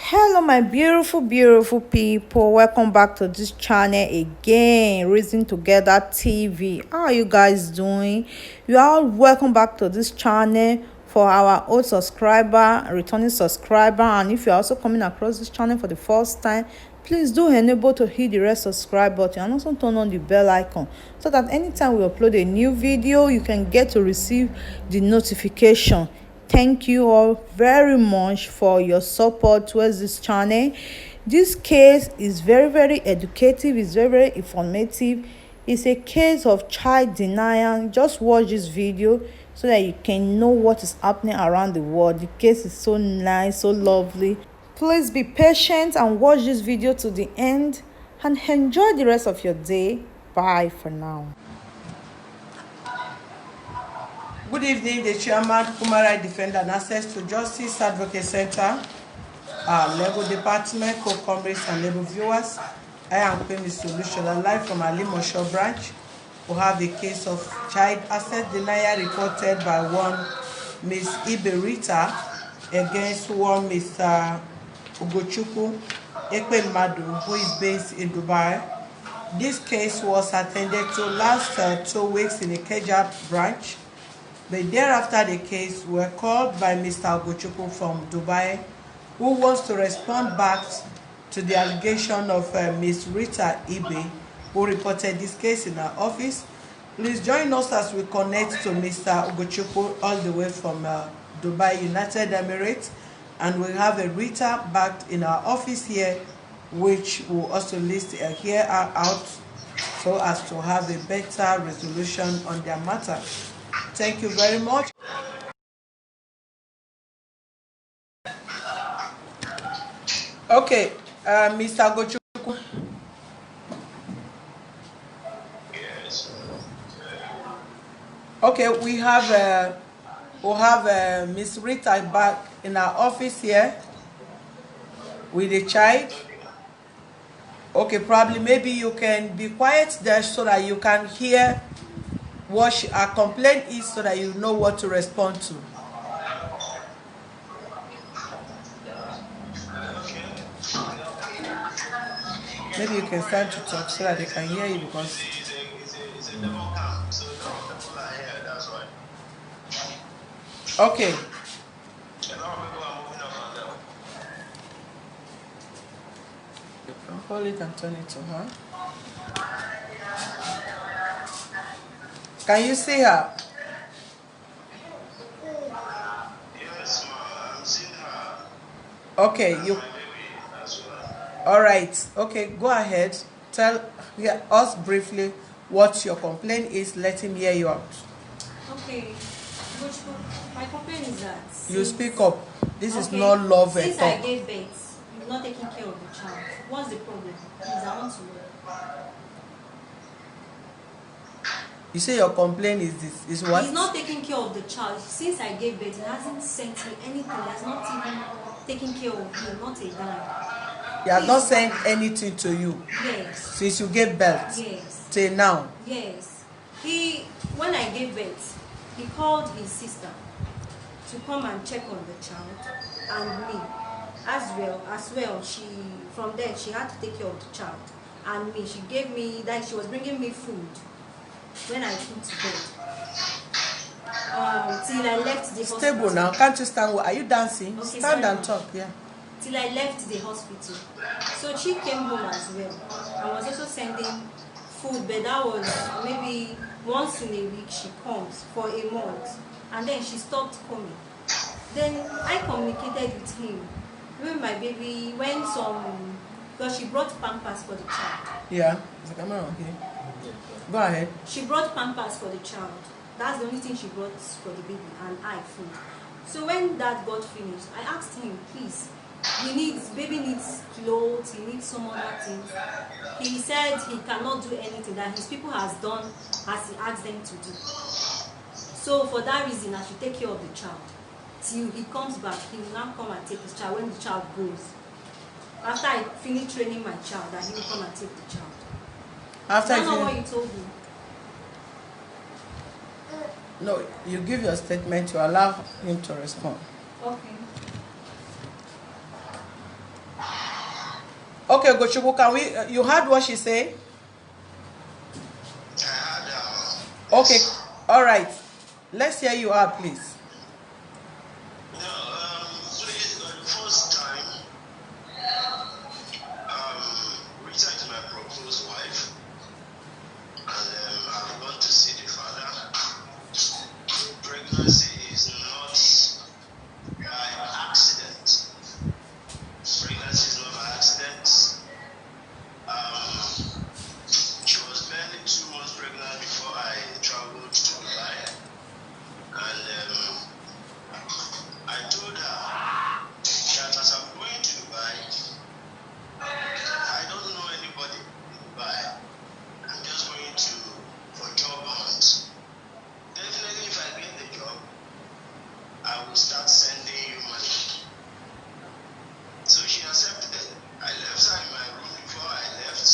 Hello my beautiful people, welcome back to this channel again, Reason Together TV. How are you guys doing? You are all welcome back to this channel. For our old subscriber, returning subscriber, and if you're also coming across this channel for the first time, please do enable to hit the red subscribe button and also turn on the bell icon so that anytime we upload a new video you can get to receive the notification. Thank you all very much for your support towards this channel. This case is very educative, it's very informative. It's a case of child denial. Just watch this video so that you can know what is happening around the world. The case is so nice, so lovely. Please be patient and watch this video to the end and enjoy the rest of your day. Bye for now. Good evening, the chairman, Human Rights Defender and Access to Justice Advocate Center, our legal department, co-comrades and legal viewers. I am Queen Solution, live from our Limosho branch. We have the case of child access denial reported by one Miss Iberita against one Mr. Ugochukwu Ekpemadu, who is based in Dubai. This case was attended to last 2 weeks in the Kejap branch. But thereafter the case were called by Mr. Ugochukwu from Dubai, who wants to respond back to the allegation of Ms. Rita Ibe, who reported this case in her office. Please join us as we connect to Mr. Ugochukwu all the way from Dubai, United Emirates, and we have a Rita back in our office here, which will also list hear her out so as to have a better resolution on their matter. Thank you very much. Okay, Mr. Gochukwu. Yes. Okay, we have Miss Rita back in our office here with a child. Okay, probably maybe you can be quiet there so that you can hear what our complaint is so that you know what to respond to. Maybe you can start to talk so that they can hear you because okay. Hold it and turn it to her. Can you see her? Yes, I'm seeing her. Okay, you. All right. Okay, go ahead. Tell us briefly what your complaint is. Let him hear you out. Okay. My complaint is that you speak up. This is not love at all. Since I gave birth, you're not taking care of the child. What's the problem? Please, I want to know. You say your complaint is this, is what? He's not taking care of the child. Since I gave birth, he hasn't sent me anything. He has not even taken care of me, not a dime. He has not sent anything to you? Yes. Since you gave birth? Yes. Till now? Yes. When I gave birth, he called his sister to come and check on the child and me. As well, from there she had to take care of the child and me. She gave me that, she was bringing me food when I put to bed. Till I left the hospital. Stable now, can't you stand? Are you dancing? Okay, stand and talk, yeah. Till I left the hospital. So she came home as well. I was also sending food, but that was maybe once in a week she comes for a month. And then she stopped coming. Then I communicated with him. When my baby, because she brought Pampers for the child. Yeah, is the camera on here? Go ahead. She brought Pampers for the child. That's the only thing she brought for the baby, and food. So when that got finished, I asked him, please, baby needs clothes, he needs some other things. He said he cannot do anything, that his people has done as he asked them to do. So for that reason, I should take care of the child. Till he comes back, he will now come and take his child when the child grows. After I finish training my child, that he will come and take the child. After I don't know what you told me. No, you give your statement to allow him to respond. Okay. Okay, Gochubu, can we? You heard what she said? I had Okay, yes. all right. Let's hear you out, please. No, please, the first time, reached out to my proposed wife, and I've gone to see the father. Pregnancy is not by accident. Pregnancy is not by accident. She was barely 2 months pregnant before I traveled to Dubai, and I told her that as I'm going to Dubai, I don't know anybody in Dubai. I'm just going to for job hunt. Definitely, if I get the job, I will start sending you money. So she accepted. I left her in my room before I left.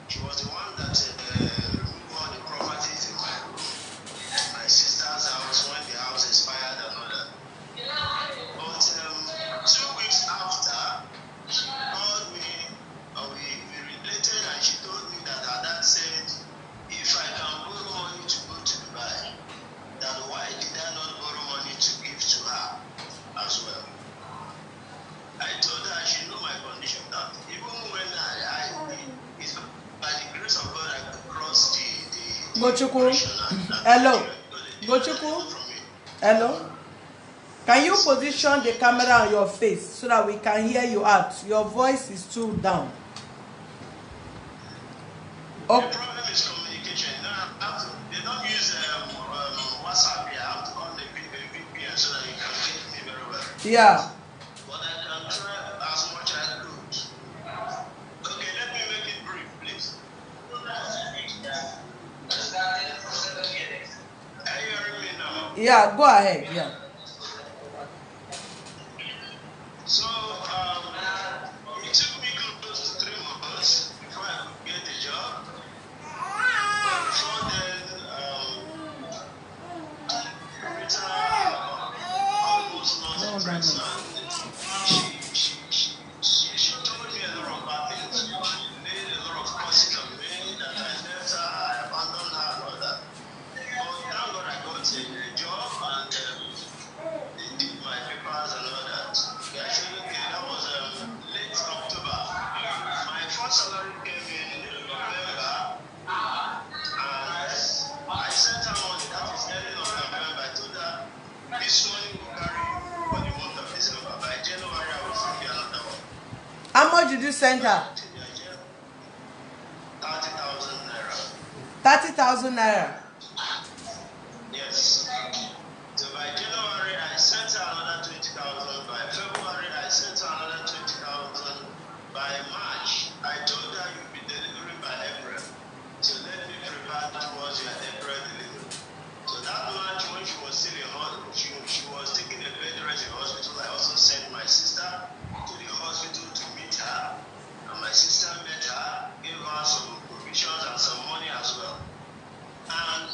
She was the one that removed all the properties in my room. My sister's house when the house expired and all that. But 2 weeks after, she called me, we related, and she told me that her dad said, if I can borrow money to go to Dubai, then why did I not borrow money to give to her as well? I told her she knew my condition, that even when it's by the grace of God I could cross the Gochuku, hello. Gochuku, hello. Can you position the camera on your face so that we can hear you out? Your voice is too down. The Okay. problem is communication. They don't use WhatsApp here. I have to on the VPN so that you can get me very well. Yeah. But I can try as much as I could. Okay, let me make it brief, please. Are you hearing me now? Yeah, go ahead. Yeah. So, it took me close to 3 months before I could get the job. But before then, Rita, almost not pregnant. She told me a lot of bad things. She made a lot of curses on me that I left her, I abandoned her, and all that. But thank God I got a job, and they did my papers and all that. Actually, that was late October. My first salary came in November, and I sent her money. That is ending of November. I told her this money will carry you for the month of December. By January, I will send you another one. How much did you send her? 30,000 naira. 30,000 naira. Yes. So by January, I sent her another 20,000. By February, I sent her another 20,000. By March, I told her you'll be delivering by April. So let me prepare towards your April delivery. So that March, when she was still in hospital, she was taking a bed rest in hospital. I also sent my sister to the hospital to meet her. And my sister met her, gave her some provisions and some money as well. And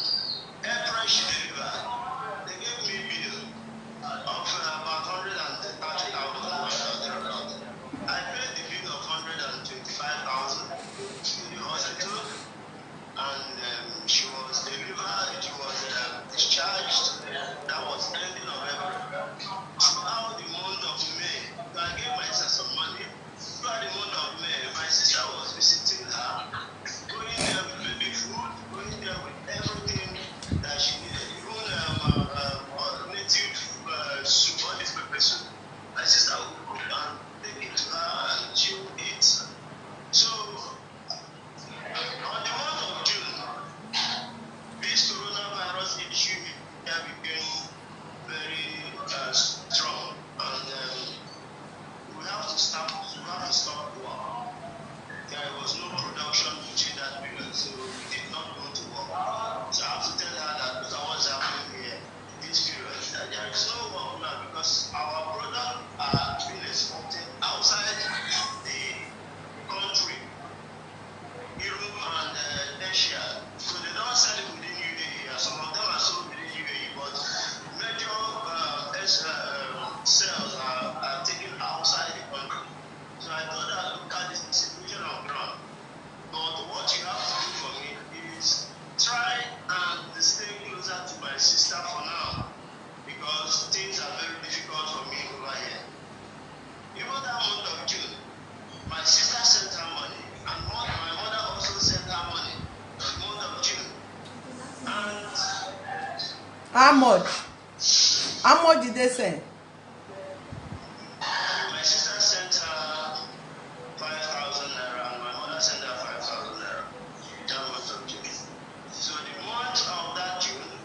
My sister sent her money, and my mother also sent her money the month of June. And How much? How much did they send? my sister sent her 5,000 naira, and my mother sent her 5,000 naira. That month of June. So the month of that June,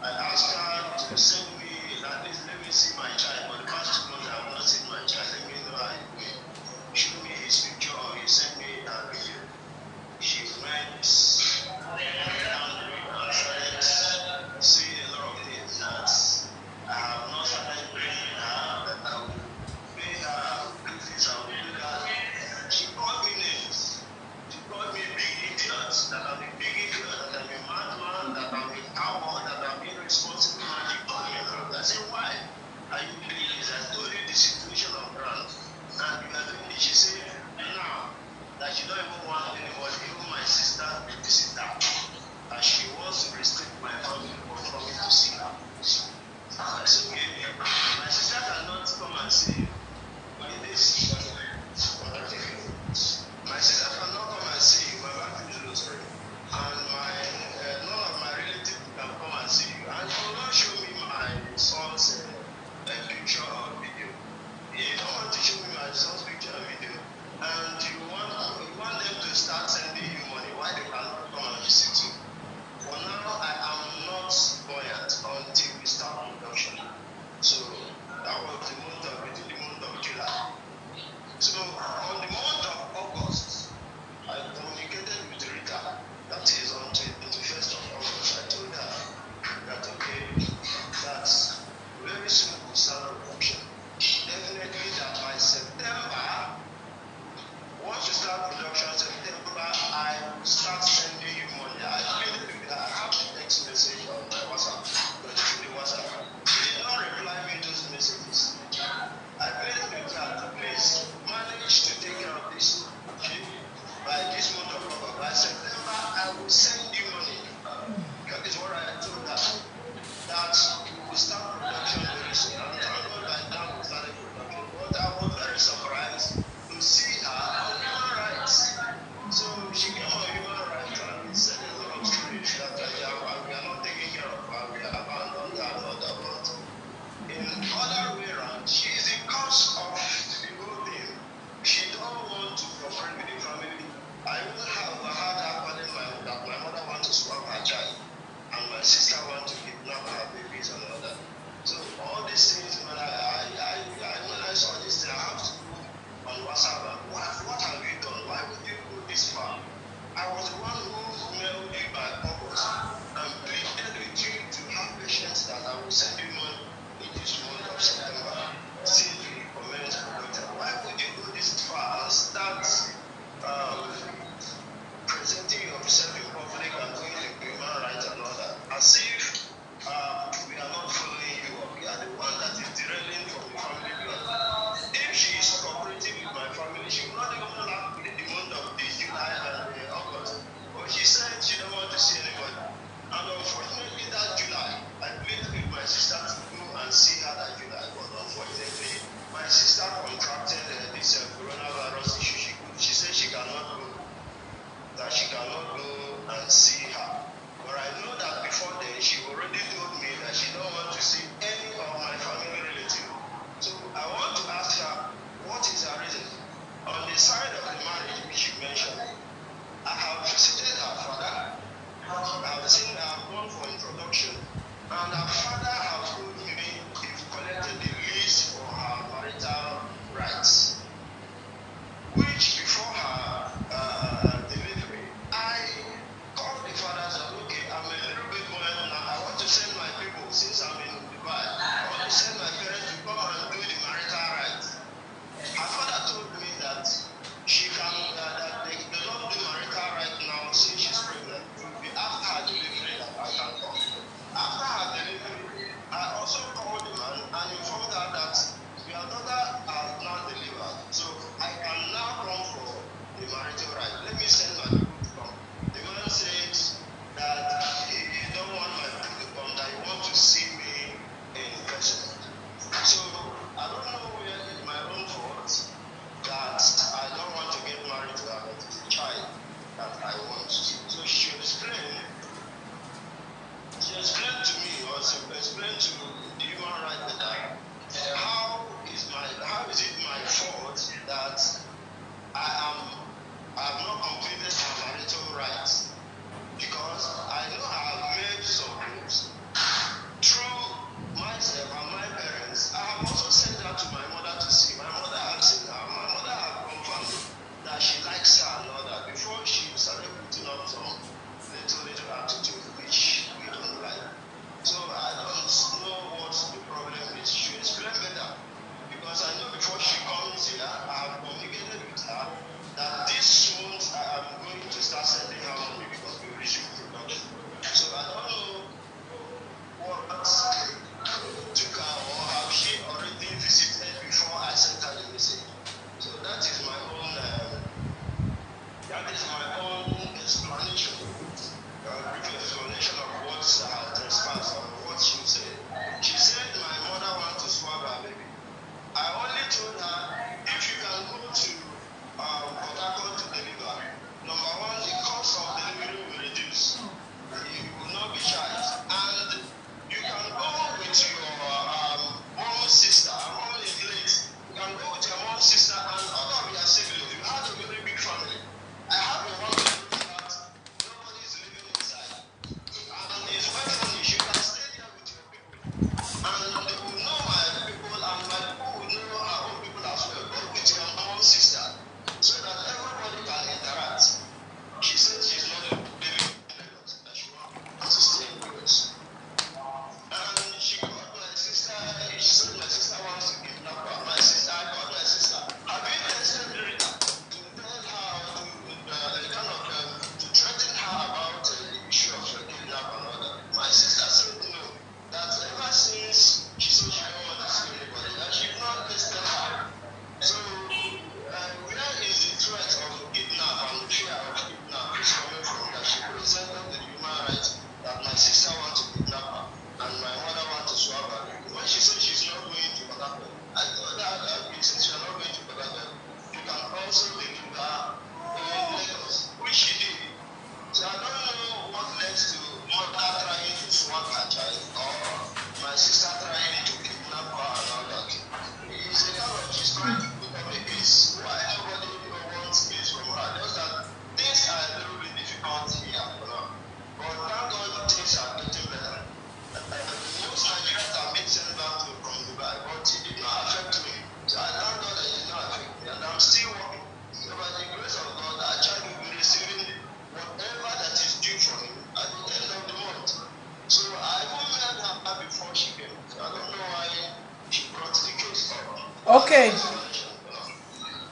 I asked her to send me, at least let me see my child. For the past 2 months, I have not seen my child. Let me know how it went. Show me his picture, or he sent me a video. She went down the road and started saying a lot of things that I have not started praying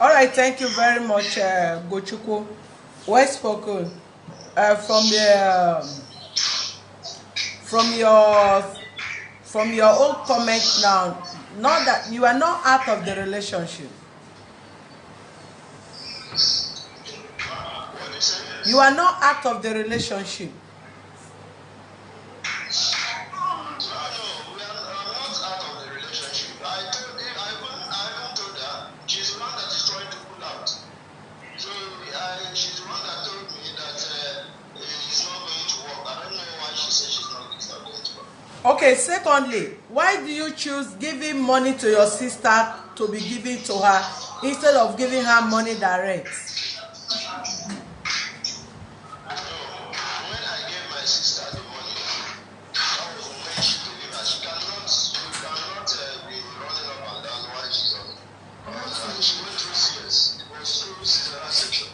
All right, thank you very much, Gochuku. Well spoken. From the from your from your own comment now, not that you are not out of the relationship. What do you say? You are not out of the relationship. No, I'm not out of the relationship. I even told her she's the one that is trying to pull out. So she's the one that told me that it's not going to work. I don't know why she says it's not going to work. Okay, secondly, why do you choose giving money to your sister to be given to her instead of giving her money direct? When I gave my sister the money, that was when she believed that she cannot be running up and down while she's on. She went through CS. It was through cesarean section.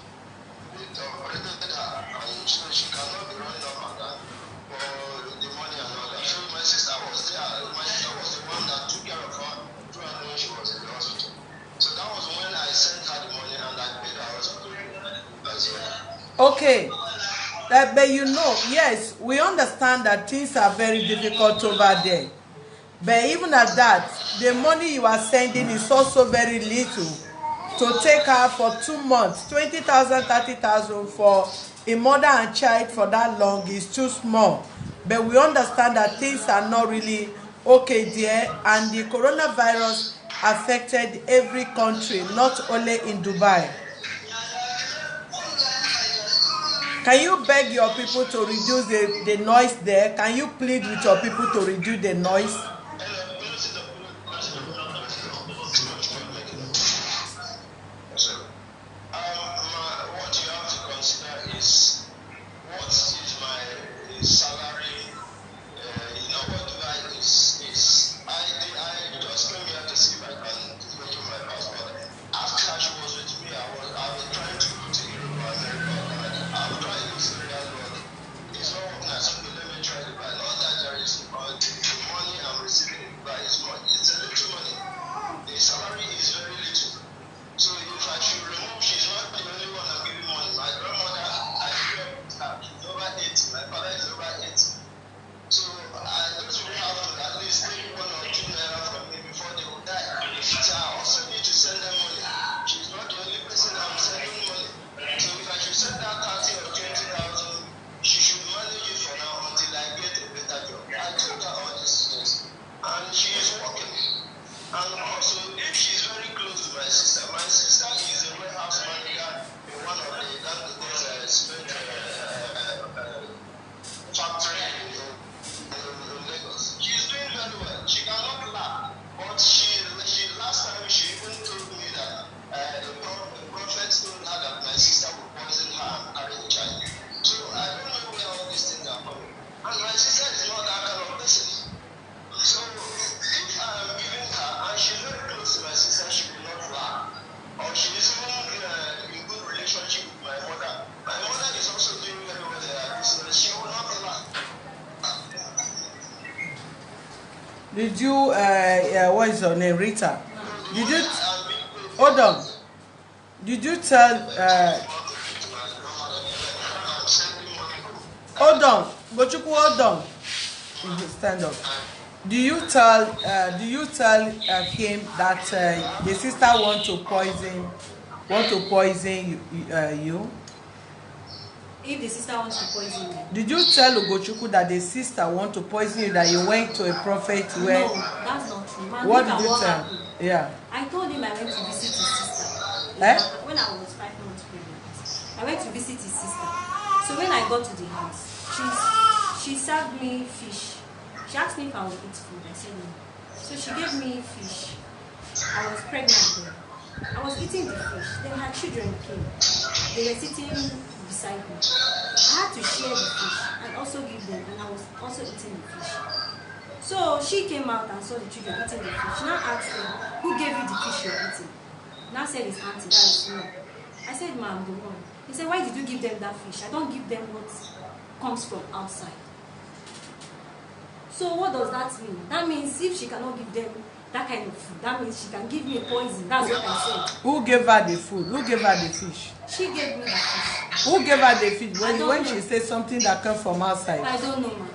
It operated her, and so she cannot be running up and down for the money and all that. So my sister was there. My sister was the one that took care of her throughout when she was in the hospital. So that was when I sent her the money and I paid her hospital as well. Okay, but you know, yes, we understand that things are very difficult over there. But even at that, the money you are sending is also very little to take her for 2 months. 20,000, 30,000 for a mother and child for that long is too small. But we understand that things are not really okay there, and the coronavirus affected every country, not only in Dubai. Can you beg your people to reduce the noise there? Can you plead with your people to reduce the noise? What you have to consider is what is my salary. What do I just came here to see if I can make my passport. After she was with me, I was trying to go to Europe or America. I was trying to see real world. It's not working. I said, let me try to buy. Not that there is the money I'm receiving in Dubai is much. It's a little money. The salary is very little. So if I should remove, she's not the only one I'm giving money. My grandmother, I grew up with her. She's over 80. My father is over 80. So I don't really have to at least take 1 or 2 naira from me before they will die. So I also need to send them money. She's not the only person I'm sending money. So if I should send her 30 or 20,000, she should manage it for now until I get a better job. I told her all these things. And she is working. And also, if she's very close to my sister is a warehouse manager in one of the cement factory in Lagos. She's doing very well. She cannot laugh. But she last time she even told me that the prophet told her that my sister would poison her and carry the child. So I don't know where all these things are coming. And my sister is not that kind of person. So if I'm giving her and she's very close to my sister, she will not laugh. Or she is even in good relationship with my mother. My mother is also doing very well in her business. She will not laugh. Did you what is your name, Rita? Did you hold on? Did you tell hold on, Gochuku, hold on. Stand up. Do you tell him that the sister want to poison you? If the sister wants to poison me. Did you tell Ugochukwu that the sister want to poison you, that you went to a prophet where? No, that's not true. Man, What look did at you what tell? happened. Yeah. I told him I went to visit his sister. Eh? When I was 5 months pregnant, I went to visit his sister. So when I got to the house, she served me fish. She asked me if I would eat food. I said no. So she gave me fish. I was pregnant then. I was eating the fish. Then her children came. They were sitting beside me. I had to share the fish and also give them, and I was also eating the fish. So she came out and saw the children eating the fish. She now asked them, who gave you the fish you're eating? Now said his auntie, that is no. I said, ma'am, the one. He said, why did you give them that fish? I don't give them what comes from outside. So what does that mean? That means if she cannot give them that kind of food. That means she can give me a poison. That's what I said. Who gave her the food? Who gave her the fish? She gave me the fish. Who gave her the fish? When know. she said something that came from outside. I don't know, ma.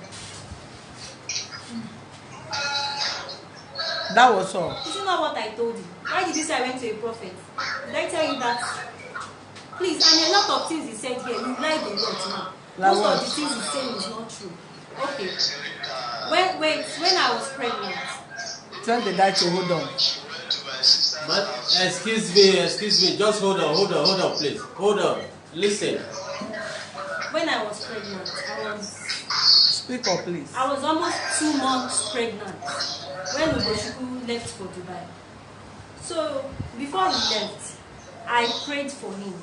That was all. This is not what I told you. Why did you say I went to a prophet? Did I tell you that? Please, and a lot of things he said here, you lied a lot now. Like Most what? of the things he's saying is not true. Okay. When I was pregnant. Tell the guy to hold on. But excuse me, just hold on, please. Hold on. Listen. When I was pregnant, Speak up, please. I was almost 2 months pregnant when Ugoshuku left for Dubai. So before he left, I prayed for him.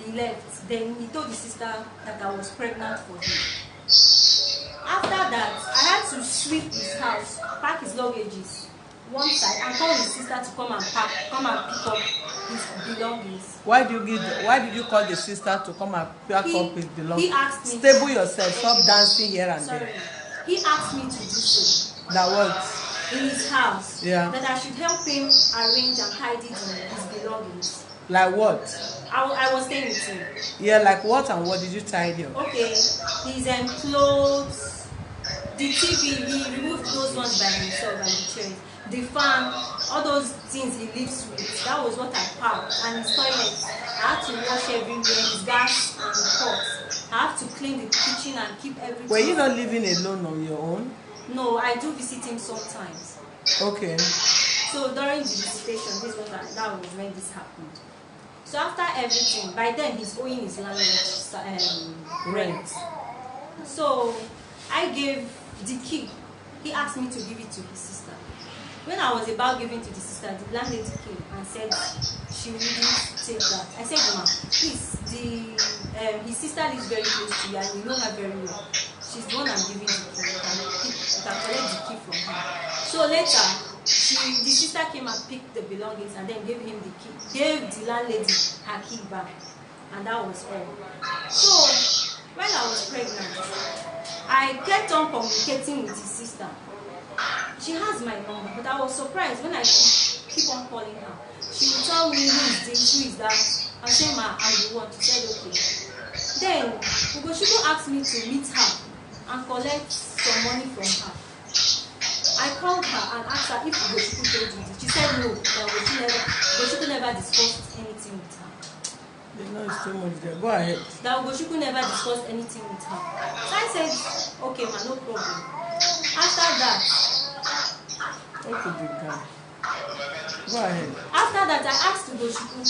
He left. Then he told his sister that I was pregnant for him. After that, I had to sweep his house, pack his luggages one side, and call his sister to come and pick up his belongings. Why did you call the sister to come and pick up his belongings? He asked me. Stable yourself. Stop dancing here and Sorry. there. He asked me to do so. That works. In his house. Yeah. That I should help him arrange and tidy his belongings. Like what? I was staying with him. Yeah, like what and what did you tidy up? Okay, his clothes, the TV, he removed those ones by himself and the chairs, the fan, all those things he lives with. That was what I packed. And his toilet, I had to wash everywhere, his gas and the pots. I have to clean the kitchen and keep everything. Were you not living alone on your own? No, I do visit him sometimes. Okay. So during the visitation, that was when this happened. So after everything, by then he's owing his landlord rent. So I gave the key. He asked me to give it to his sister. When I was about giving to the sister, the landlady came and said she wouldn't take that. I said, "Ma, please, his sister lives very close to you and you know her very well. She's the one I'm giving the key. You can collect the key from her." So later, the sister came and picked the belongings and then gave him the key. Gave the landlady her key back, and that was all. So when I was pregnant, I kept on communicating with his sister. She has my number, but I was surprised when I keep on calling her. She would tell me who is this, who is that. I said, "Ma, I'm the one." She said, "Okay." Then Ugoshuku asked me to meet her and collect some money from her. I called her and asked her if Ugoshuku told you this. She said no, that Ugoshuku never discussed anything with her. The noise is too much there. Go ahead. That Ugoshuku never discussed anything with her. So I said, "Okay, ma, no problem." After that, Okay, big guy. Go ahead. After that, I asked Ugoshuku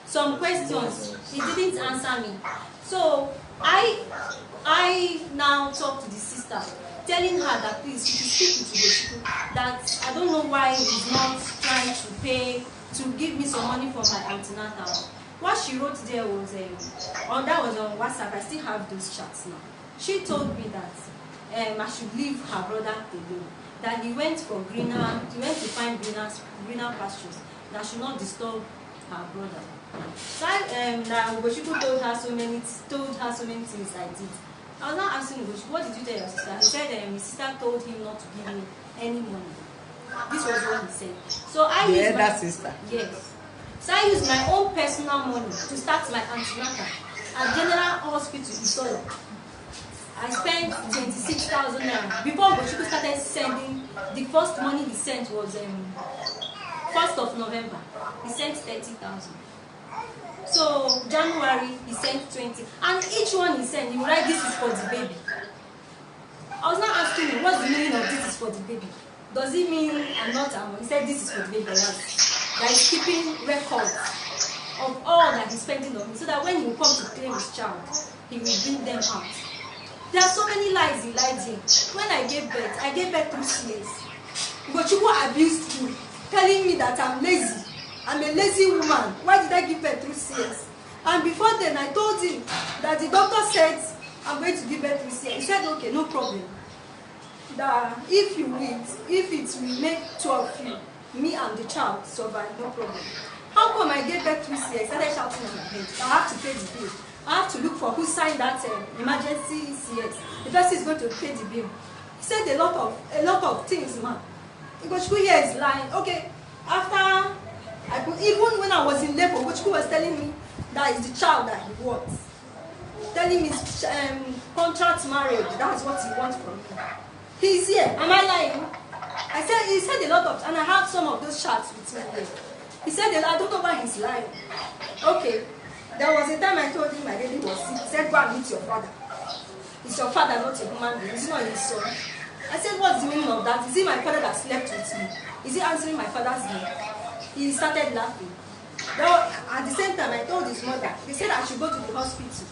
some questions. He didn't answer me. So I now talked to the sister, telling her that please, she should speak with Ugoshuku, that I don't know why he's not trying to give me some money for my antenatal. What she wrote there was, that was on WhatsApp. I still have those chats now. She told me that I should leave her brother alone. That he went to find greener pastures. That I should not disturb her brother. So that Ugoshuku told her so many things I did. I was not asking Ugoshuku, what did you tell your sister? He said his sister told him not to give me any money. This was what he said. So I used my sister. Yes. So I used my own personal money to start my antenatal at General Hospital Isolo. I spent 26,000 naira. Before Ugoshuku started sending, the first money he sent was 1st of November. He sent 30,000. So January he sent 20, and each one he sent, he would write, "This is for the baby." I was not asking him what's the meaning of "this is for the baby." Does it mean I'm not among? He said, "This is for the baby." That he's keeping records of all that he's spending on me, so that when he will come to claim his child, he will bring them out. There are so many lies he lied here. When I gave birth through CS. Ugoshuku abused me, telling me that I'm lazy. I'm a lazy woman. Why did I give birth through CS? And before then, I told him that the doctor said I'm going to give birth through CS. He said, "Okay, no problem. That if it will make 2 of you, me and the child survive, no problem." How come I gave birth through CS? I started shouting on my head. I have to pay the bill. I have to look for who signed that emergency CS. The person is going to pay the bill. He said a lot of things, man. Ugochukwu here is lying. Okay, after even when I was in labor, Ugochukwu was telling me that is the child that he wants. Telling me contract marriage, that's what he wants from me. He's here. Am I lying? He said a lot of, and I have some of those chats with me here. He said, I don't know why he's lying. Okay, there was a time I told him my baby was sick. He said, go and meet your father. It's your father, not a human being. It's not his son. I said, what's the meaning of that? Is it my father that slept with me? Is he answering my father's name? He started laughing. Now, at the same time, I told his mother, they said I should go to the hospital.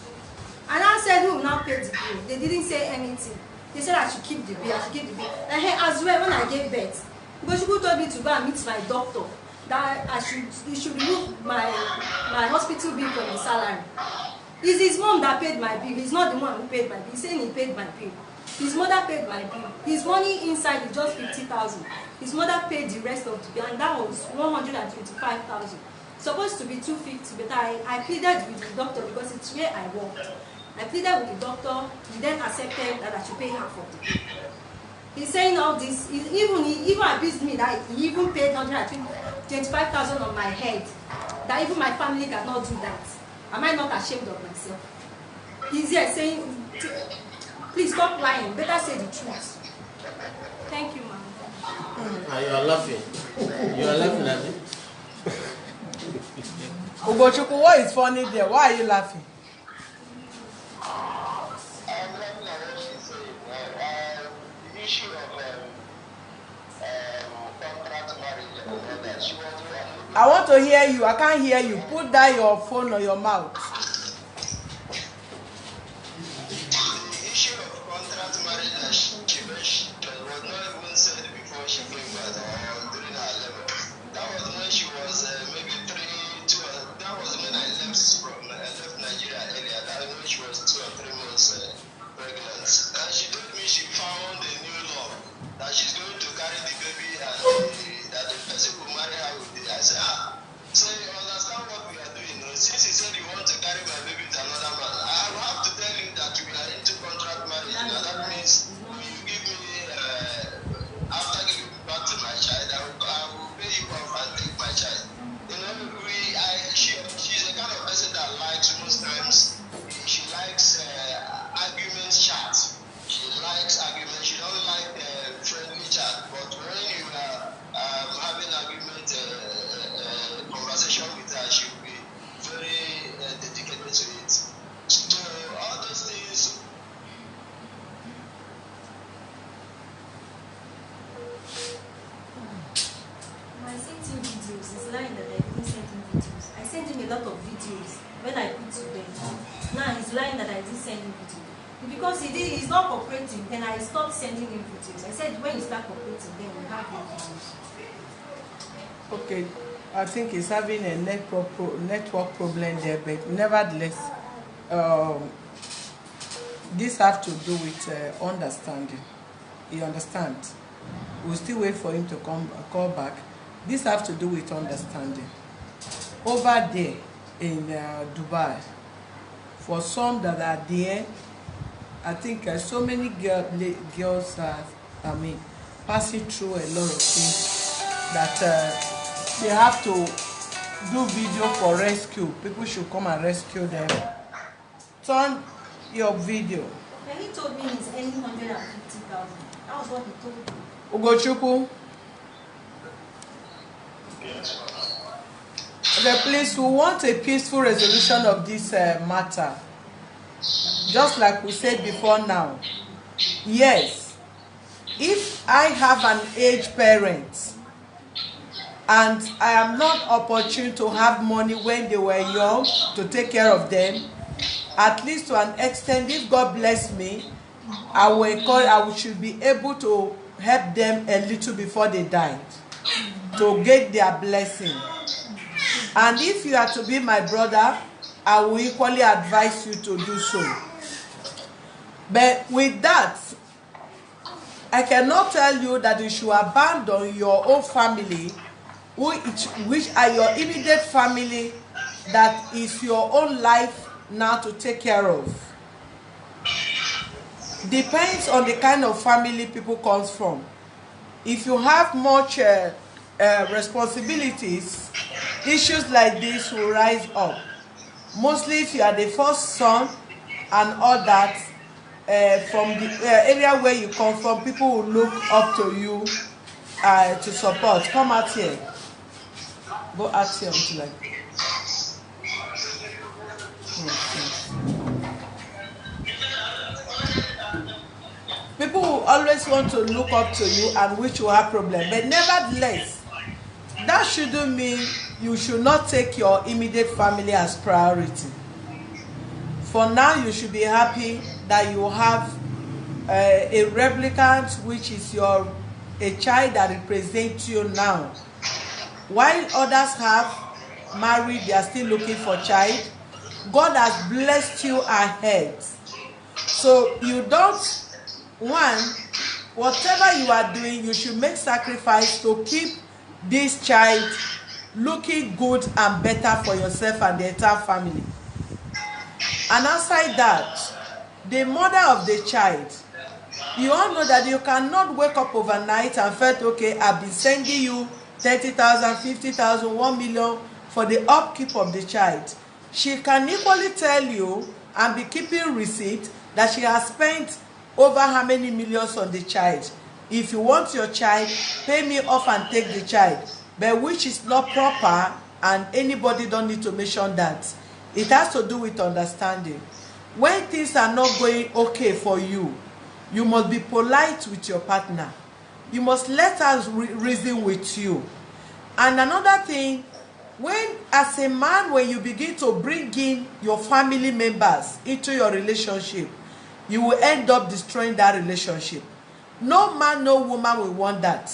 And I said, who will now pay the bill? They didn't say anything. They said I should keep the bill, I should keep the bill. And as well, when I gave birth, Goshukwu told me to go and meet my doctor, that he should remove my hospital bill from his salary. It's his mom that paid my bill. He's not the one who paid my bill. He's saying he paid my bill. His mother paid my bill. His money inside is just 50,000. His mother paid the rest of the bill, and that was 125,000. Supposed to be 250, but I pleaded with the doctor because it's where I worked. I pleaded with the doctor. He then accepted that I should pay half of the bill. He's saying all this. He even abused me that he even paid 125,000 on my head. That even my family cannot do that. Am I not ashamed of myself? He's here saying, please stop lying. Better say the truth. Thank you, ma'am. You are laughing. You are laughing at it. Ugochukwu, what is funny there? Why are you laughing? The issue of contract marriage, I want to hear you. I can't hear you. Put down your phone or your mouth. the issue of contract marriage that she was not even said before she came back or during her level. That was when she was maybe that was when I left Nigeria earlier. That was when she was 2 or 3 months pregnant. And she told me she found a new law that she's going to carry the baby and that the person will marry her with it. I said, so you understand what we are doing? Since you said you want to carry my baby to another man, I will have to tell you that we are into contract marriage. Now that means you give me, after giving back to my child, I will pay you off and take my child. You know, she's the kind of person that likes most times, she likes argument chat. She likes argument. She don't like friendly chat. But when you are having argument conversation with her, she will be very dedicated to it. So all those things. I sent him videos. He's lying that I didn't send him videos. I sent him a lot of videos when I put to bed. Now he's lying that I didn't send him videos. Because he's not cooperating, then I stopped sending him videos. I said when you start cooperating, then we have your videos. Okay, I think he's having a network problem there, but nevertheless, this have to do with understanding. You understand? We'll still wait for him to call back. This have to do with understanding. Over there in Dubai, for some that are there, I think so many girls are, passing through a lot of things that they have to do video for rescue. People should come and rescue them. Turn your video. And he told me he's earning 150,000. That was what he told me. Ugochukwu. Okay, please, we want a peaceful resolution of this matter. Just like we said before now. Yes, if I have an aged parent and I am not opportune to have money when they were young to take care of them, at least to an extent, if God bless me, I should be able to help them a little before they died, to get their blessing. And if you are to be my brother, I will equally advise you to do so. But with that, I cannot tell you that you should abandon your own family, which are your immediate family, that is your own life now to take care of. Depends on the kind of family people comes from. If you have much responsibilities, issues like this will rise up. Mostly if you are the first son and all that, from the area where you come from, people will look up to you to support. Come out here. Go out here until like. People will always want to look up to you and wish you have problem, but nevertheless, that shouldn't mean you should not take your immediate family as priority. For now, you should be happy that you have a replicant, which is a child that represents you now. While others have married, they are still looking for child. God has blessed you ahead. So you don't, whatever you are doing, you should make sacrifice to keep this child looking good and better for yourself and the entire family. And outside that, the mother of the child, you all know that you cannot wake up overnight and felt, okay, I've been sending you 30,000, 50,000, 1 million for the upkeep of the child. She can equally tell you and be keeping receipt that she has spent over how many millions on the child. If you want your child, pay me off and take the child. But which is not proper, and anybody don't need to mention that. It has to do with understanding. When things are not going okay for you, you must be polite with your partner. You must let us reason with you. And another thing, as a man, when you begin to bring in your family members into your relationship, you will end up destroying that relationship. No man, no woman will want that.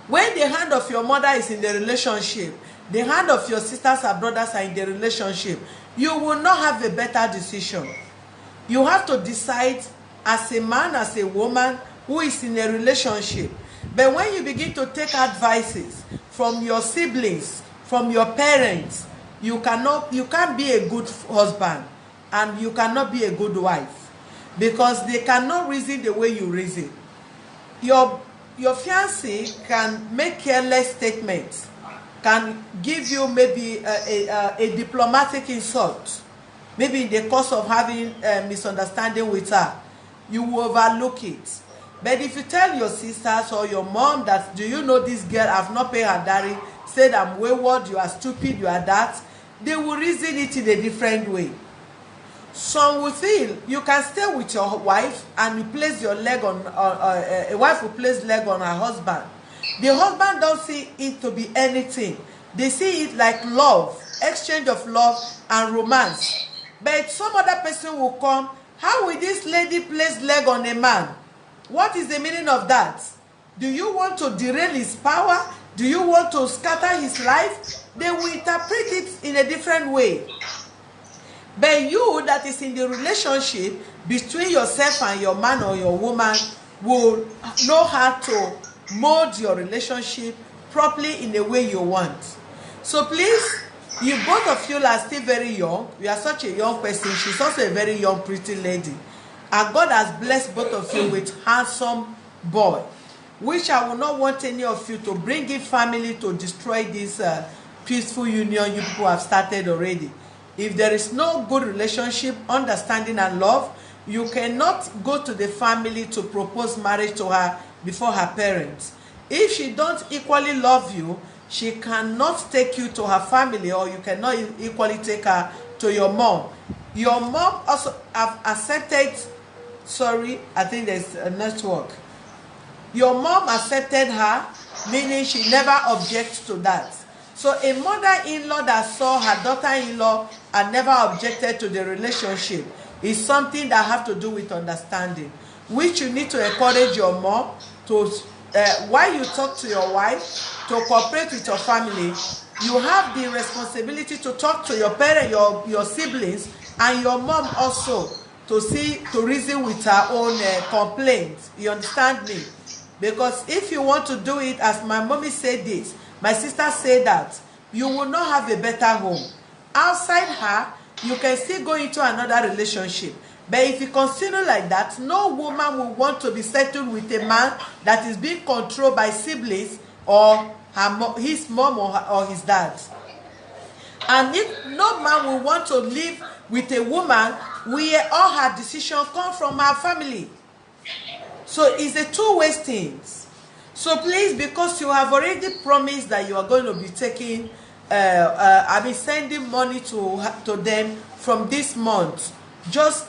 When the hand of your mother is in the relationship, the hand of your sisters and brothers are in the relationship, you will not have a better decision. You have to decide as a man, as a woman who is in a relationship. But when you begin to take advices from your siblings, from your parents, you can't be a good husband and you cannot be a good wife, because they cannot reason the way you reason. Your fiancé can make careless statements, can give you maybe a diplomatic insult, maybe in the course of having a misunderstanding with her. You will overlook it. But if you tell your sisters or your mom that, do you know this girl, I've not paid her dowry, said I'm wayward, you are stupid, you are that, they will reason it in a different way. Some will feel you can stay with your wife and you place your leg on, a wife will place leg on her husband. The husband don't see it to be anything. They see it like love, exchange of love and romance. But some other person will come, how will this lady place leg on a man? What is the meaning of that? Do you want to derail his power? Do you want to scatter his life? They will interpret it in a different way. But you that is in the relationship between yourself and your man or your woman will know how to mold your relationship properly in the way you want. So please, you both of you are still very young. You are such a young person. She's also a very young, pretty lady. And God has blessed both of you with handsome boy, which I will not want any of you to bring in family to destroy this peaceful union you people have started already. If there is no good relationship, understanding and love, you cannot go to the family to propose marriage to her before her parents. If she don't equally love you, she cannot take you to her family, or you cannot equally take her to your mom. Your mom also have accepted, sorry, I think there's a network. Your mom accepted her, meaning she never objects to that. So a mother-in-law that saw her daughter-in-law and never objected to the relationship is something that have to do with understanding, which you need to encourage your mom to, while you talk to your wife, to cooperate with your family. You have the responsibility to talk to your parents, your siblings, and your mom also, to reason with her own complaints. You understand me? Because if you want to do it, as my mommy said this, my sister said that, you will not have a better home. Outside her, you can still go into another relationship. But if you continue like that, no woman will want to be settled with a man that is being controlled by siblings or his mom or his dad. And if no man will want to live with a woman where all her decisions come from her family. So it's a two-way thing. So please, because you have already promised that you are going to be taking, sending money to them from this month, just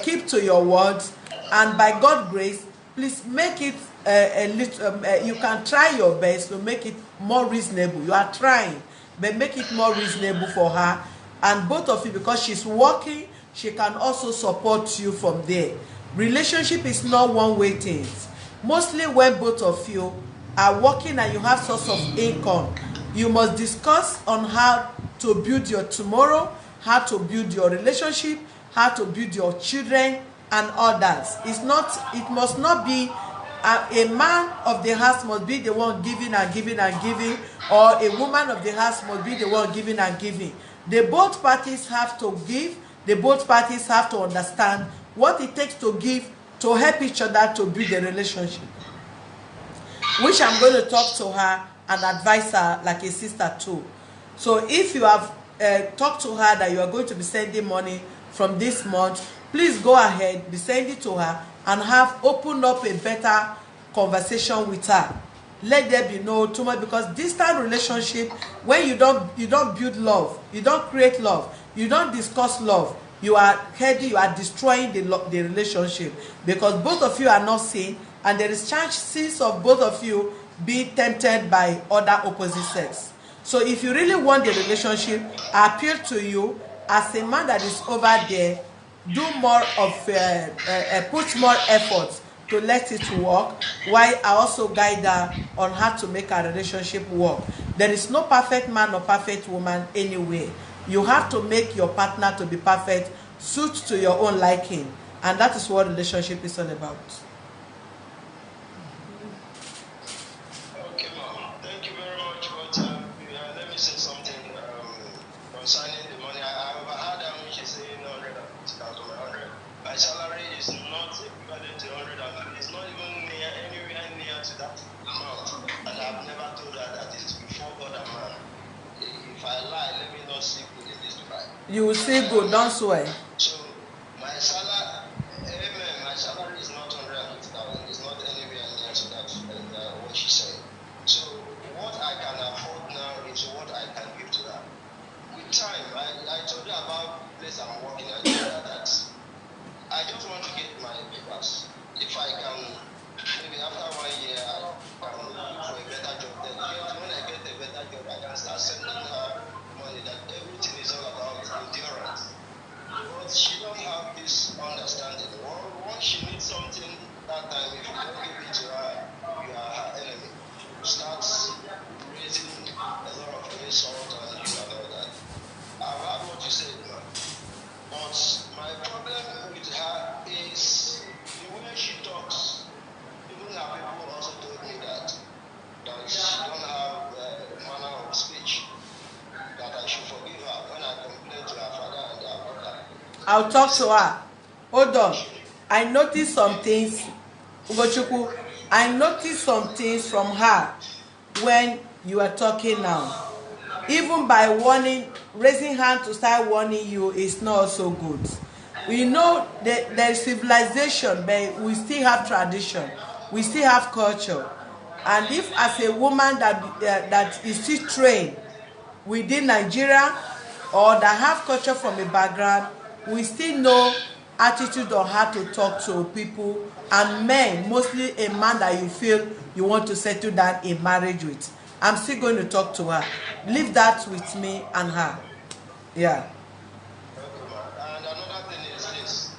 keep to your words, and by God's grace, please make it a little. You can try your best to make it more reasonable. You are trying, but make it more reasonable for her and both of you, because she's working. She can also support you from there. Relationship is not one-way thing. Mostly when both of you are working and you have source of income, you must discuss on how to build your tomorrow, how to build your relationship, how to build your children and others. It must not be a man of the house must be the one giving and giving and giving, or a woman of the house must be the one giving and giving. The both parties have to give. The both parties have to understand what it takes to give, to help each other to build a relationship, which I'm going to talk to her and advise her like a sister too. So if you have talked to her that you are going to be sending money from this month, please go ahead, be sending to her, and have opened up a better conversation with her. Let there be no too much, because distant relationship, when you don't build love, you don't create love, you don't discuss love, you are destroying the relationship, because both of you are not seen, and there is chances of both of you being tempted by other opposite sex. So if you really want the relationship, I appeal to you as a man that is over there, do more of put more effort to let it work, while I also guide her on how to make our relationship work. There is no perfect man or perfect woman anywhere. You have to make your partner to be perfect, suit to your own liking, and that is what relationship is all about. Okay, ma'am. Thank you very much. But let me say something concerning the money. I overheard her when she saying 150,000. My salary is not equivalent to 100. It's not even anywhere near to that amount. And I've never told her that it's before God and man. If I lie, let me not see good in this life. You will see good, don't swear. So my salary, amen, my salary is not 150,000. It's not anywhere near to that, what she said. So what I can afford now is what I can give to her. With time, I told her about the place I'm working. I told her that I just want to get my papers. If I can, maybe after 1 year, I can look for a better job. Then when I get a better job, I can start sending her money. That everything is all about endurance. But she don't have this understanding. Once she needs something, that time, if you don't give it to her, you are her enemy. You start raising a lot of insult on you and all that. I've heard what you said, man. But my problem with her is the way she talks. Even her people also told me that she don't have manner of speech. That I should forgive her when I complain to her father and her brother. I'll talk to her. Hold on. I noticed some things, Ugochukwu. I noticed some things from her when you are talking now. Even by warning, raising hand to start warning you is not so good. We know that there's civilization, but we still have tradition. We still have culture. And if as a woman that is still trained within Nigeria, or that have culture from a background, we still know attitude on how to talk to people, and men, mostly a man that you feel you want to settle down in marriage with. I'm still going to talk to her. Leave that with me and her. Yeah. And another thing is this.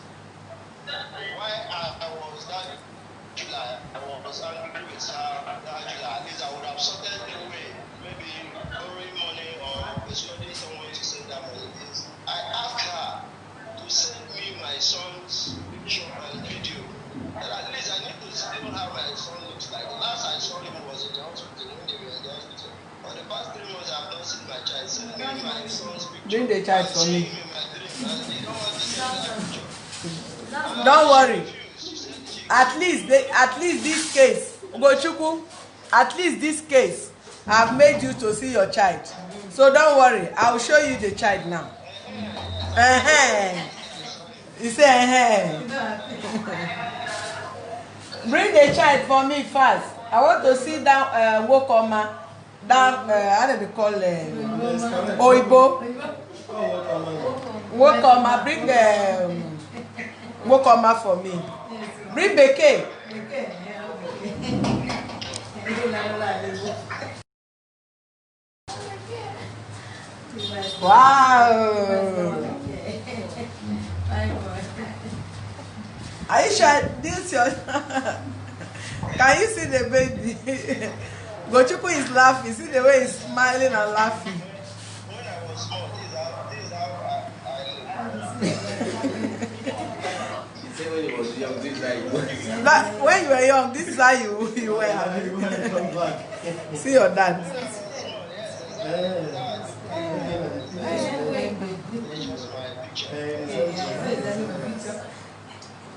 Why I was that July, I was angry with her that July. At least I would have sorted the way, maybe borrowing money or persuading someone to send that money. I asked her to send me my son's picture and video. And at least I need to see how my son looks like. The last I saw him was in the hospital when they were in the hospital. For the past 3 months, I have not seen my child. Send me my son's picture. Bring the child for me. I see him in my dream. And they don't want to send that picture. Don't worry. At least this case, Ugochukwu, at least this case, I've made you to see your child. So don't worry, I will show you the child now. You say, Bring the child for me first. I want to see that Wokoma, that how do they call Oibo? Wokoma, bring Wokoma for me. Bring Beke. Wow. Are you sure this your can you see the baby? Gochuku is laughing. See the way he's smiling and laughing. When I was small, this is how He said when he was young, this is how he was. When you were young, this is how you were. See your dad.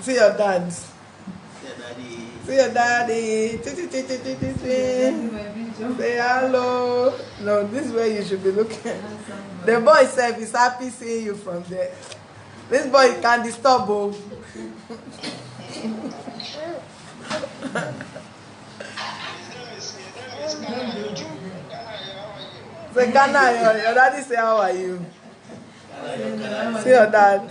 See your dad. See your daddy. Say hello. No, this is where you should be looking. The boy himself is happy seeing you from there. This boy can disturb you. Say Ghana, your daddy say how are you? See your dad.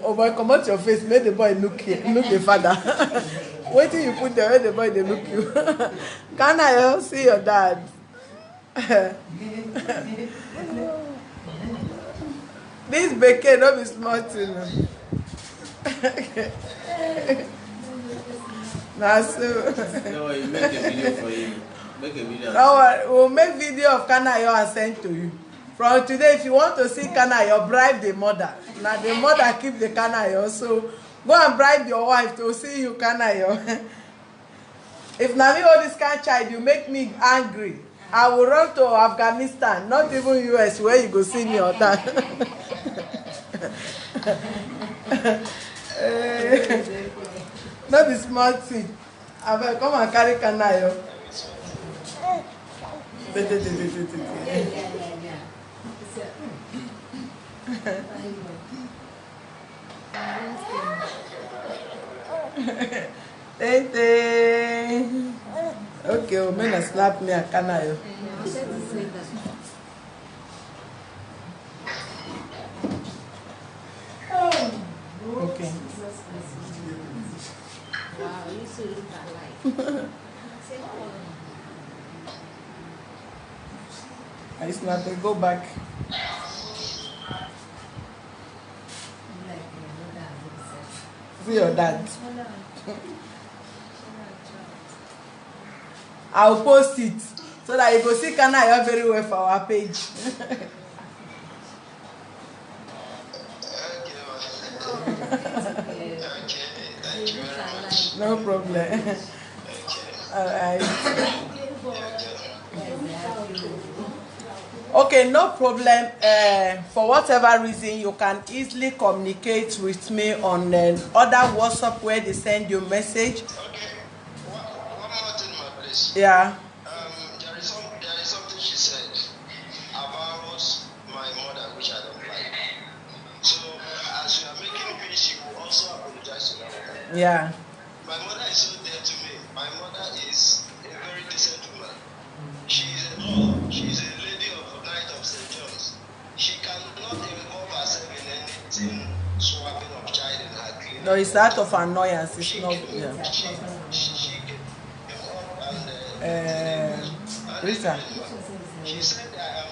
Oh boy, come out your face. Make the boy look the father. Wait till you put there, where the boy they look you. Can I see your dad? This Beke don't be smart, you know. Nah, so. No, you make a video for you. Make a video. No, we'll make video of Kanayo and send to you. From today, if you want to see Kanayo, bribe the mother. Now the mother keep the Kanayo, so go and bribe your wife to see you Kanayo. If Nami hold this kind of child, you make me angry. I will run to Afghanistan, not even US, where you go see me or that. Not be smart thing. I will come and carry Kanayo. Okay, oh, man, slap me a Kanayo. Okay. Wow, you so look alike. I snap it, go back. See your dad. I'll post it so that you go see Kanayo very well for our page. No problem. Alright. Okay, no problem. For whatever reason, you can easily communicate with me on other WhatsApp where they send you message. Okay. One more thing, my please. Yeah. There is something she said about my mother, which I don't like. So, as you are making peace, she will also apologize to that woman. Yeah. My mother is so dear to me. My mother is a very decent woman. She is a law. She is a lady of Knight of St. John's. She cannot involve herself in anything swapping of child in her clinic. No, it's out of annoyance. It's not. Yeah. She came up and Rita. she said that I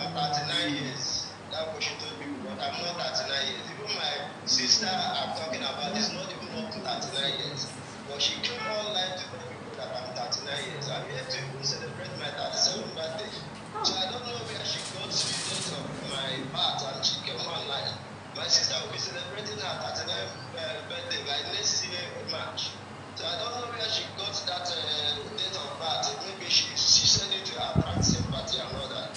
am 39 years. That was she told me, but I'm not 39 years. Even my sister I'm talking about is not even up to 39 years. But she came online to tell people that I'm 39 years. I'm here to even celebrate my 37th birthday. So I don't know where she got the date of my birth and she came online. My sister will be celebrating her 39th birthday by next year March. So I don't know where she got that date of birth. Maybe she sent it to her practicing party and all that.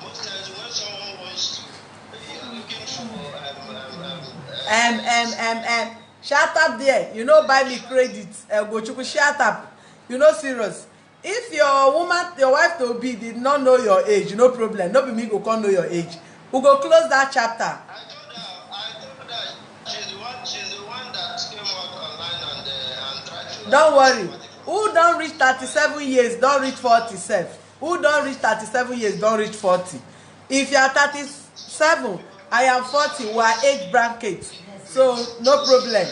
Most times when someone wants to, you're looking for Shut up there. You know, buy me credit. Go to shut up. You know, serious. If your wife to be did not know your age, no problem. No be me go come know your age. We go close that chapter. I told her she's the one that came out online and tried to. Don't worry. Who don't reach 37 years, don't reach 47. Who don't reach 37 years, don't reach 40. If you are 37, I am 40, we are age bracket. So, no problem.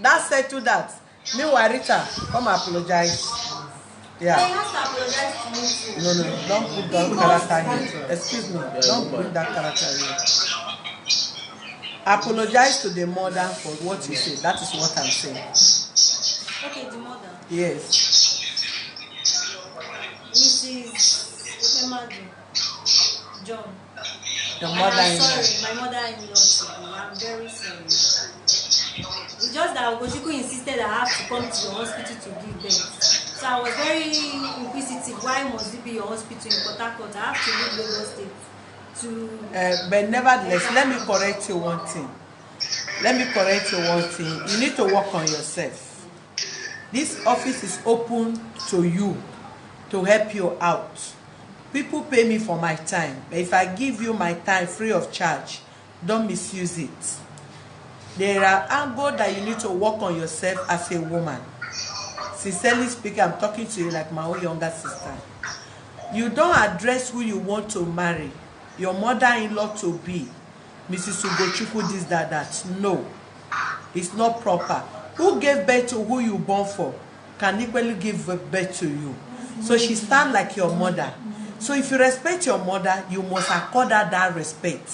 That settled that. Meanwhile, Rita, come apologize. Yeah. He has to apologize to me too. No, don't put that character here. Excuse me, don't put that character here. Apologize to the mother for what you said. That is what I'm saying. Okay, the mother. Yes. Mrs. Emadu. John. The I'm mother-in-law. sorry, my mother-in-law today. I'm very sorry. It's just that Ogoshiku insisted I have to come to your hospital to give birth. So I was very inquisitive. Why must it be your hospital in Port Harcourt? I have to leave Lagos State to. But nevertheless, let me correct you one thing. You need to work on yourself. This office is open to you to help you out. People pay me for my time, but if I give you my time free of charge, don't misuse it. There are angles that you need to work on yourself as a woman. Sincerely speaking, I'm talking to you like my own younger sister. You don't address who you want to marry. Your mother-in-law to be, Mrs. Ugochukwu, this, that. No, it's not proper. Who gave birth to who you born for can equally give birth to you. So she stand like your mother. So if you respect your mother, you must accord her that respect.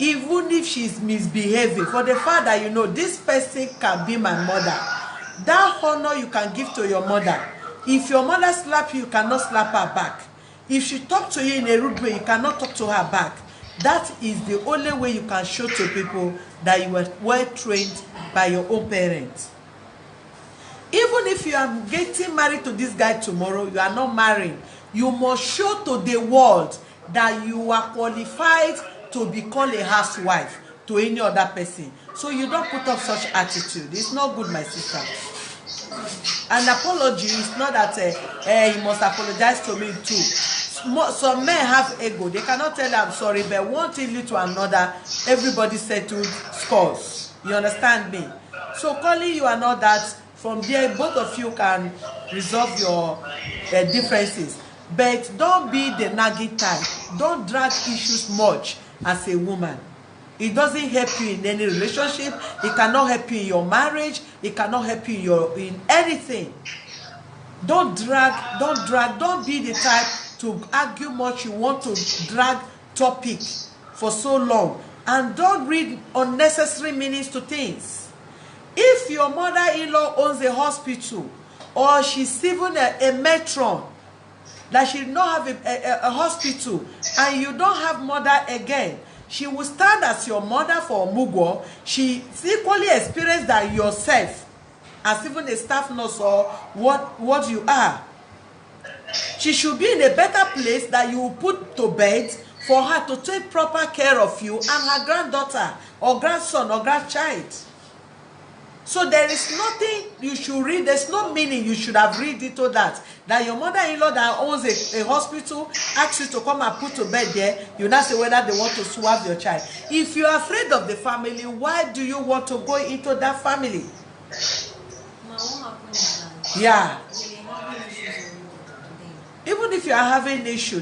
Even if she's misbehaving, for the fact that you know this person can be my mother, that honor you can give to your mother. If your mother slap you, you cannot slap her back. If she talk to you in a rude way, you cannot talk to her back. That is the only way you can show to people that you were well trained by your own parents. Even if you are getting married to this guy tomorrow, you are not marrying. You must show to the world that you are qualified to be called a housewife to any other person. So you don't put up such attitude. It's not good, my sister. An apology is not that you must apologize to me too. Some men have ego. They cannot tell you I'm sorry, but one thing lead to another. Everybody settled scores. You understand me? So calling you and all that, from there both of you can resolve your differences. But don't be the nagging type. Don't drag issues much as a woman. It doesn't help you in any relationship. It cannot help you in your marriage. It cannot help you in anything. Don't drag. Don't be the type to argue much. You want to drag topic for so long. And don't read unnecessary meanings to things. If your mother-in-law owns a hospital, or she's even a matron, that she did not have a hospital, and you don't have mother again, she will stand as your mother for Mugwo. She equally experienced that yourself, as even a staff nurse or what you are. She should be in a better place that you will put to bed for her to take proper care of you and her granddaughter or grandson or grandchild. So there is nothing you should read. There's no meaning you should have read into that. That your mother-in-law that owns a hospital asks you to come and put to bed there. You now say whether they want to swab your child. If you are afraid of the family, why do you want to go into that family? Yeah. Even if you are having an issue,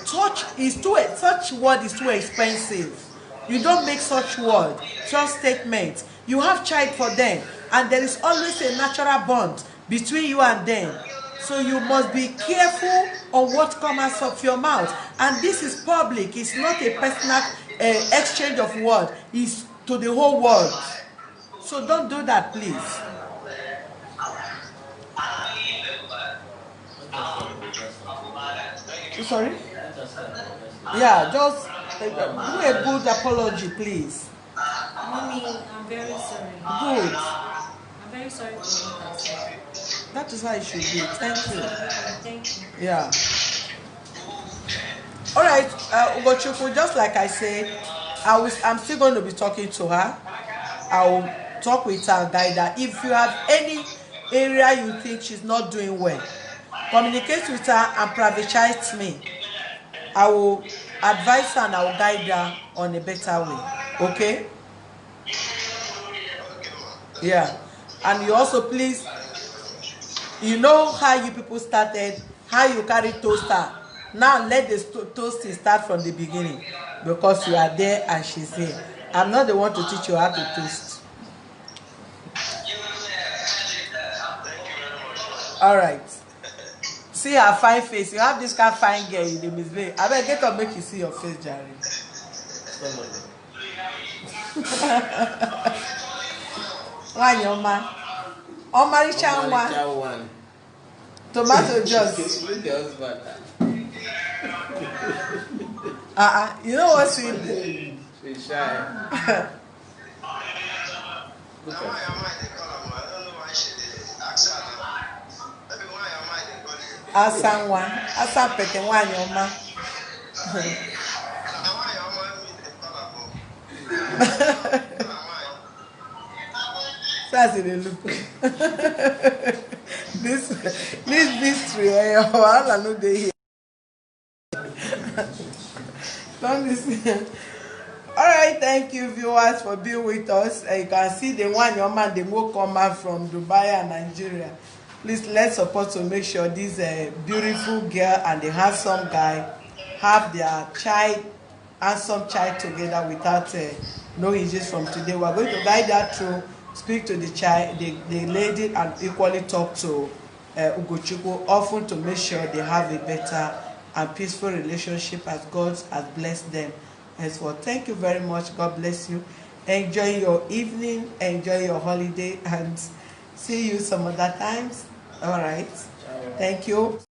such word is too expensive. You don't make such word, such statement. You have child for them, and there is always a natural bond between you and them. So you must be careful on what comes out of your mouth. And this is public. It's not a personal exchange of words. It's to the whole world. So don't do that, please. Sorry? Yeah, just do a good apology, please. Mommy, I'm very sorry. Good. I'm very sorry for what I said. That is how it should be. Thank you. Thank you. Yeah. All right, Ugochukwu, just like I said, I'm still going to be talking to her. I will talk with her and guide her. If you have any area you think she's not doing well, communicate with her and privatize me. I will advise her and I will guide her on a better way. Okay? Yeah. And you also please, you know how you people started, how you carry toaster. Now let the toasting start from the beginning, because you are there and she's here. I'm not the one to teach you how to toast. All right. See her fine face. You have this kind of fine girl in the misbehave. I better get up, make you see your face, Jerry. Why your man? Omaricha one. Tomato juice. Look at husband. You know what sweet? She's shy. Look at Asanwa. Asan pete one your man. That's in the look. This mystery, all I know they hear. Don't listen. All right, thank you viewers for being with us. You can see the one your man, the more common from Dubai and Nigeria. Please let's support to make sure this beautiful girl and the handsome guy have their handsome child together without no issues from today. We're going to guide that through, speak to the child, the lady, and equally talk to Ugochukwu often to make sure they have a better and peaceful relationship as God has blessed them. As well, thank you very much. God bless you. Enjoy your evening, enjoy your holiday, and see you some other times. All right. Thank you.